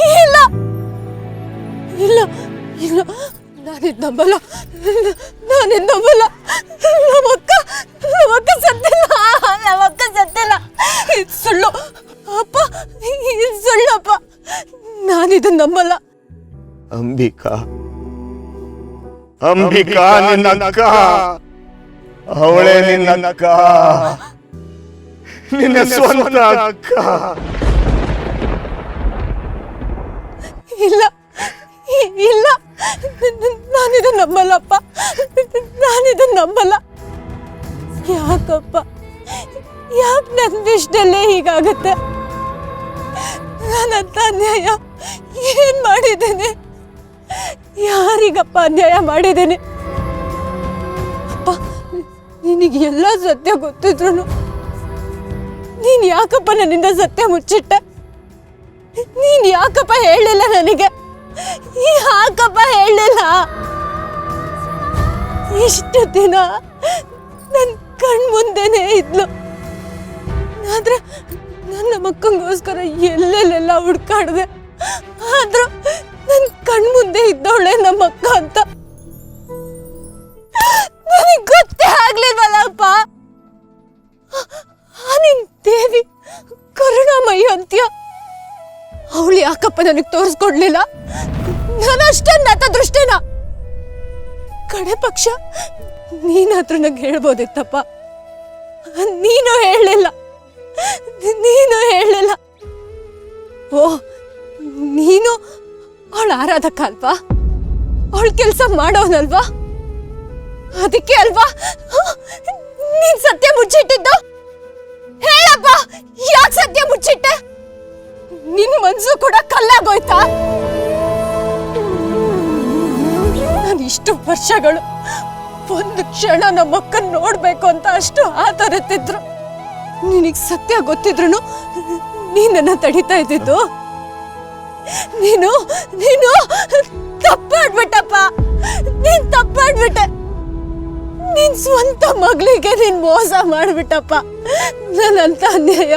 ಇಲ್ಲ ಇಲ್ಲ ಇಲ್ಲ ನಾನಿದ್ ನಂಬಲ್ಲ ನಮ್ಮಕ್ಕ ಸತ್ತಿಲ್ಲ ಇದು ಸುಳ್ಳು ಅಪ್ಪ, ಇದು ಸುಳ್ಳಪ್ಪ, ನಾನಿದನ್ನ ನಂಬಲ್ಲ. ಅಂಬಿಕಾ ನಿನ್ನ ಅಕ್ಕ, ಅವಳೇ ನಿನ್ನ ಅಕ್ಕ, ನಿನ್ನ ಸ್ವಂತ ಅಕ್ಕ. ಇಲ್ಲ ಇಲ್ಲ ನಾನಿದನ್ನ ನಂಬಲ್ಲಪ್ಪ, ನಾನಿದನ್ನ ನಂಬಲ್ಲ. ಯಾಕಪ್ಪ, ಯಾಕೆ ನನ್ನ ಇಷ್ಟದಲ್ಲೇ ಹೀಗಾಗತ್ತೆ? ನಾನಂತ ಅನ್ಯಾಯ ಏನ್ ಮಾಡಿದ್ದೇನೆ? ಯಾರಿಗಪ್ಪ ಅನ್ಯಾಯ ಮಾಡಿದ್ದೇನೆ? ಅಪ್ಪ, ನಿನಗೆ ಎಲ್ಲ ಸತ್ಯ ಗೊತ್ತಿದ್ರು ನೀನ್ ಯಾಕಪ್ಪ ನನ್ನಿಂದ ಸತ್ಯ ಮುಚ್ಚಿಟ್ಟೆ? ನೀನ್ ಯಾಕಪ್ಪ ಹೇಳಲಿಲ್ಲ ನನಗೆ? ಯಾಕಪ್ಪ ಹೇಳಲಿಲ್ಲ? ಇಷ್ಟು ದಿನ ನನ್ನ ಕಣ್ ಮುಂದೆನೇ ಇದ್ಲು, ಆದ್ರೆ ನನ್ನ ಮಕ್ಕಂಗೋಸ್ಕರ ಎಲ್ಲೆಲ್ಲೆಲ್ಲ ಹುಡ್ಕಾಡ್ದೆ, ಆದ್ರೂ ನನ್ನ ಕಣ್ ಮುಂದೆ ಇದ್ದವಳೆ ನಮ್ಮಕ್ಕ ಅಂತ ನನಗೆ ಗೊತ್ತೇ ಆಗ್ಲಿಲ್ವಲ್ಲಪ್ಪ. ನಿನ್ ದೇವಿ ಕರುಣಾಮಯಿ ಅಂತ್ಯ, ಅವಳು ಯಾಕಪ್ಪ ನನಗೆ ತೋರಿಸ್ಕೊಡ್ಲಿಲ್ಲ? ನಾನಷ್ಟೊಂದು ನತದೃಷ್ಟೇನ? ಕಡೆ ಪಕ್ಷ ನೀನಾದ್ರೂ ನಂಗೆ ಹೇಳ್ಬೋದಿತ್ತಪ್ಪ, ನೀನು ಹೇಳಲಿಲ್ಲ. ಓ, ನೀನು ಅವಳ ಆರಾಧಕ ಅಲ್ವಾ? ಅವಳ ಕೆಲಸ ಮಾಡೋನಲ್ವಾ? ಅದಕ್ಕೆ ಅಲ್ವಾ ನೀನ್ ಸತ್ಯ ಮುಚ್ಚಿಟ್ಟಿದ್ದು? ಹೇಳಪ್ಪ, ಯಾಕೆ ಸತ್ಯ ಮುಚ್ಚಿಟ್ಟೆ? ನಿನ್ ಮನ್ಸು ಕೂಡ ಕಲ್ಲಾಗೋಯ್ತಾ? ನಾನು ಇಷ್ಟು ವರ್ಷಗಳು ಒಂದು ಕ್ಷಣ ನಮ್ಮಕ್ಕನ್ ನೋಡ್ಬೇಕು ಅಂತ ಅಷ್ಟು ಆತರತ್ತಿದ್ರು, ನಿನಗ್ ಸತ್ಯ ಗೊತ್ತಿದ್ರು ನೀನನ್ನ ತಡಿತಾ ಇದ್ದಿದ್ದು? ನೀನು ತಪ್ಪಾಡ್ಬಿಟ್ಟಪ್ಪ, ನೀನ್ ತಪ್ಪಾಡ್ಬಿಟ್ಟೆ. ನಿನ್ ಸ್ವಂತ ಮಗಳಿಗೆ ನೀನ್ ಮೋಸ ಮಾಡ್ಬಿಟ್ಟಪ್ಪ. ನಾನಂತ ಅನ್ಯಾಯ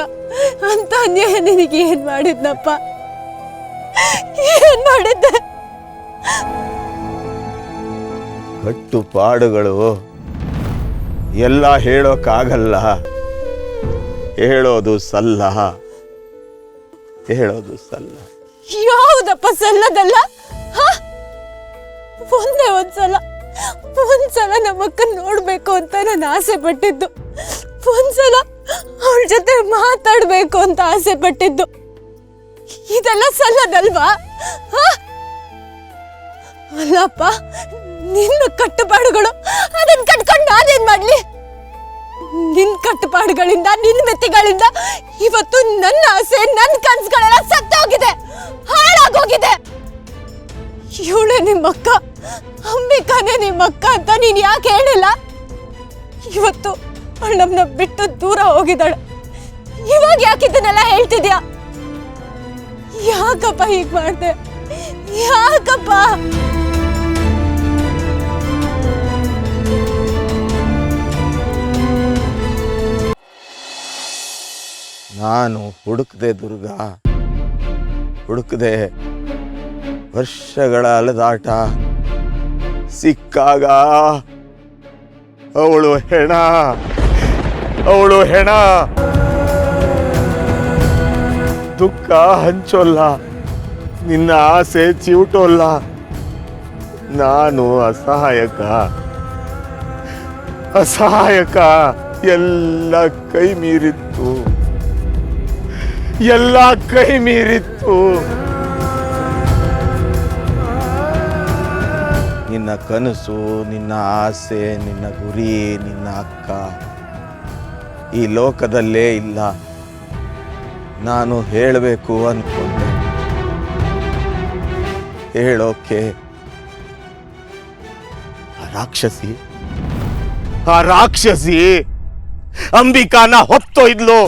ನಿನಗೆ ಏನ್ ಮಾಡಿದ್ನಪ್ಪ? ಏನ್ ಮಾಡಿದ್ದೆ? ಕಟ್ಟುಪಾಡುಗಳು ಎಲ್ಲ ಹೇಳೋಕ್ಕಾಗಲ್ಲ, ಹೇಳೋದು ಸಲ್ಲ. ಯಾವುದಪ್ಪ ಸಲ್ಲದಲ್ಲ? ಒಂದ್ಸಲ ನಮ್ಮಕ್ಕ ನೋಡ್ಬೇಕು ಅಂತ ನಾನು ಆಸೆ ಪಟ್ಟಿದ್ದು, ಒಂದ್ಸಲ ಅವಳ ಜೊತೆ ಮಾತಾಡ್ಬೇಕು ಅಂತ ಆಸೆ ಪಟ್ಟಿದ್ದು, ಇದೆಲ್ಲ ಸಲ್ಲದಲ್ವಾ? ಅಲ್ಲಪ್ಪ, ನಿನ್ನ ಕಟ್ಟುಪಾಡುಗಳು, ಅದನ್ನ ಕಟ್ಕೊಂಡು ನಾನೇನ್ ಮಾಡ್ಲಿ? ನಿನ್ ಕಟ್ಟುಪಾಡುಗಳಿಂದ, ನಿನ್ ಮೆತ್ತಿಗಳಿಂದ ಇವತ್ತು ನನ್ನ ಆಸೆ, ನನ್ನ ಕನ್ಸುಗಳೆಲ್ಲ ಸತ್ತೋಗಿದೆ, ಹಾಳಾಗೋಗಿದೆ. ಇವಳೇ ನಿಮ್ಮಕ್ಕ, ಅಂಬಿಕಾನೇ ನಿಮ್ಮಕ್ಕ ಅಂತ ನೀನ್ ಯಾಕೆ ಹೇಳಿಲ್ಲ? ಇವತ್ತು ಅವಳು ನಮ್ಮನ್ನ ಬಿಟ್ಟು ದೂರ ಹೋಗಿದ್ದಾಳೆ, ಇವಾಗ ಯಾಕಿದ್ದನ್ನೆಲ್ಲ ಹೇಳ್ತಿದ್ಯಾ? ಯಾಕಪ್ಪ ಹೀಗ್ ಮಾಡ್ದೆ? ಯಾಕಪ್ಪ? ನಾನು ಹುಡುಕ್ದೆ ದುರ್ಗಾ, ಹುಡುಕ್ದೆ. ವರ್ಷಗಳ ಅಲೆದಾಟ ಸಿಕ್ಕಾಗ ಅವಳು ಹೆಣ. ದುಃಖ ಹಂಚೋಲ್ಲ, ನಿನ್ನ ಆಸೆ ಚಿವುಟೋಲ್ಲ. ನಾನು ಅಸಹಾಯಕ. ಎಲ್ಲ ಕೈ ಮೀರಿತ್ತು. ನಿನ್ನ ಕನಸು, ನಿನ್ನ ಆಸೆ, ನಿನ್ನ ಗುರಿ, ನಿನ್ನ ಅಕ್ಕ ಈ ಲೋಕದಲ್ಲೇ ಇಲ್ಲ. ನಾನು ಹೇಳಬೇಕು ಅನ್ಕೊಂಡೆ, ಹೇಳೋಕೆ ಆ ರಾಕ್ಷಸಿ ಅಂಬಿಕಾನ ಹೊತ್ತೊಯ್ದ್ಲು.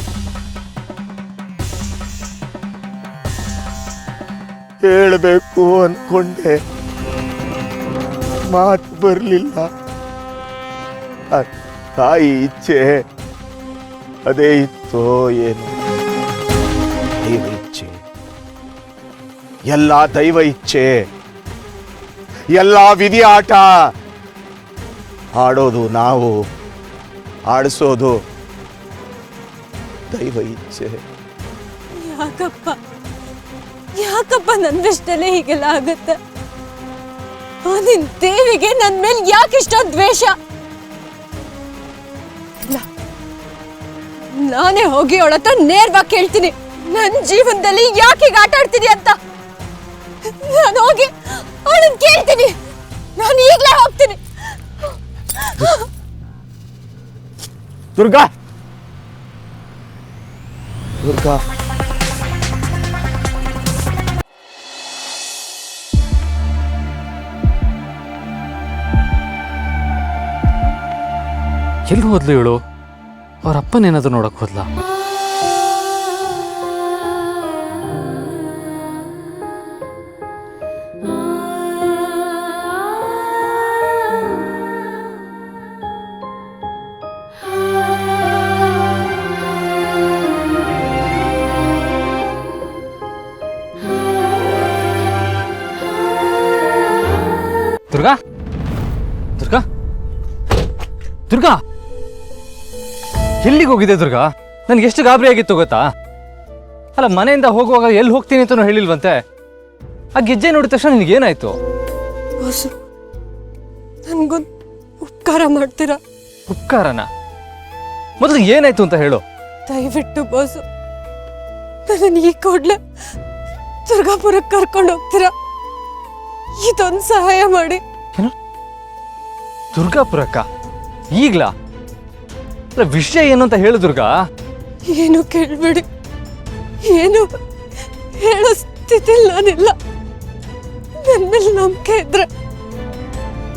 ಹೇಳಬೇಕು ಅನ್ಕೊಂಡೆ, ಮಾತು ಬರಲಿಲ್ಲ. ತಾಯಿ ಇಚ್ಛೆ ಅದೇ ಇತ್ತೋ ಏನು. ಇಚ್ಛೆ, ಎಲ್ಲ ದೈವ ಇಚ್ಛೆ, ಎಲ್ಲ ವಿಧಿ ಆಟ. ಆಡೋದು ನಾವು, ಆಡಿಸೋದು ದೈವ ಇಚ್ಛೆ. ಯಾಕಪ್ಪ ನನ್ನಿಷ್ಟಲ್ಲೇ ಹೀಗೆಲ್ಲ ಆಗುತ್ತೆ? ನಿನ್ ದೇವಿಗೆ ನನ್ ಮೇಲೆ ಯಾಕೆ ಇಷ್ಟೊಂದು ದ್ವೇಷ? ನಾನೇ ಹೋಗಿ ಅವಳ ಹತ್ರ ನೇರವಾಗಿ ಕೇಳ್ತೀನಿ, ನನ್ನ ಜೀವನದಲ್ಲಿ ಯಾಕೆ ಹೀಗೆ ಆಟ ಆಡ್ತೀನಿ ಅಂತ. ನಾನು ಹೋಗಿ ಅವಳನ್ನ ಕೇಳ್ತೀನಿ. ನಾನು ಈಗಲೇ ಹೋಗ್ತೀನಿ. ದುರ್ಗಾ, ದುರ್ಗಾ, ಎಲ್ಲಿ ಹೋದ್ಲು ಇವಳು? ಅವ್ರ ಅಪ್ಪನೇನಾದ್ರು ನೋಡಕ್ ಹೋದ್ಲಾ? ದುರ್ಗಾ, ದುರ್ಗಾ, ದುರ್ಗಾ, ಎಲ್ಲಿಗೆ ಹೋಗಿದೆ ದುರ್ಗಾ? ನನ್ಗೆ ಎಷ್ಟು ಗಾಬರಿ ಆಗಿತ್ತು ಗೊತ್ತಾ? ಅಲ್ಲ, ಮನೆಯಿಂದ ಹೋಗುವಾಗ ಎಲ್ಲಿ ಹೋಗ್ತೀನಿ ಅಂತನೂ ಹೇಳಿಲ್ವಂತೆ. ಆ ಗೆಜ್ಜೆ ನೋಡಿದ ತಕ್ಷಣ ನಿನಗೇನಾಯ್ತು? ಬಾಸು, ನನ್ಗೊಂದು ಉಪಕಾರ ಮಾಡ್ತೀರಾ? ಉಪಕಾರನ? ಮೊದಲು ಏನಾಯ್ತು ಅಂತ ಹೇಳು. ದಯವಿಟ್ಟು ಬಾಸು, ನನ್ನ ಈ ಕೂಡ್ಲೆ ದುರ್ಗಾಪುರಕ್ಕೆ ಕರ್ಕೊಂಡು ಹೋಗ್ತೀರಾ? ಇದೊಂದು ಸಹಾಯ ಮಾಡಿ. ಏನು? ದುರ್ಗಾಪುರಕ್ಕ? ಈಗ್ಲಾ? ವಿಷಯ ಏನು ಅಂತ ಹೇಳು ದುರ್ಗಾ. ಏನು ಕೇಳ್ಬೇಡಿ, ಏನು ಹೇಳೋ ಸ್ಥಿತಿಲಿ ನಾನಿಲ್ಲ. ನನ್ನ ಮೇಲೆ ನಂಬಿಕೆ ಇದ್ರೆ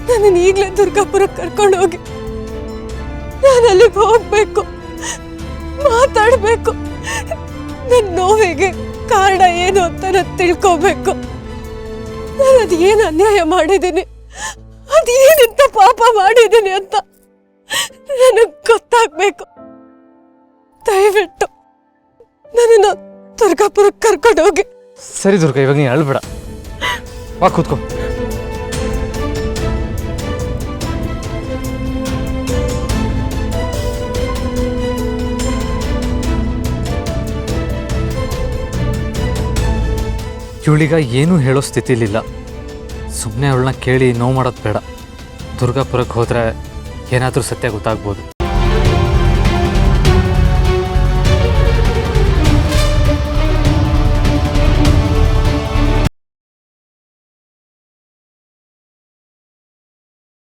ನನ್ನ ಈಗಲೇ ದುರ್ಗಾಪುರಕ್ಕೆ ಕರ್ಕೊಂಡು ಹೋಗಿ. ನಾನು ಅಲ್ಲಿಗೆ ಹೋಗ್ಬೇಕು, ಮಾತಾಡ್ಬೇಕು, ನನ್ನ ನೋವಿಗೆ ಕಾರಣ ಏನು ಅಂತ ನಾನು ತಿಳ್ಕೋಬೇಕು. ನಾನು ಅದೇನು ಅನ್ಯಾಯ ಮಾಡಿದ್ದೀನಿ, ಅದೇನಿಂತ ಪಾಪ ಮಾಡಿದ್ದೀನಿ ಅಂತ ನನಗೆ ಗೊತ್ತಾಗ್ಬೇಕು. ದಯವಿಟ್ಟು ನನ್ನನ್ನು ದುರ್ಗಾಪುರಕ್ಕೆ ಕರ್ಕೊಂಡು ಹೋಗಿ. ಸರಿ ದುರ್ಗಾ, ಇವಾಗ ನೀನು ಅಳ್ಬೇಡ, ವಾ ಕೂತ್ಕೋ. ಇವಳೀಗ ಏನೂ ಹೇಳೋ ಸ್ಥಿತಿಲಿಲ್ಲ. ಸುಮ್ಮನೆ ಅವಳನ್ನ ಕೇಳಿ ನೋವು ಮಾಡೋದು ಬೇಡ. ದುರ್ಗಾಪುರಕ್ಕೆ ಹೋದರೆ ಏನಾದರೂ ಸತ್ಯ ಗೊತ್ತಾಗ್ಬೋದು.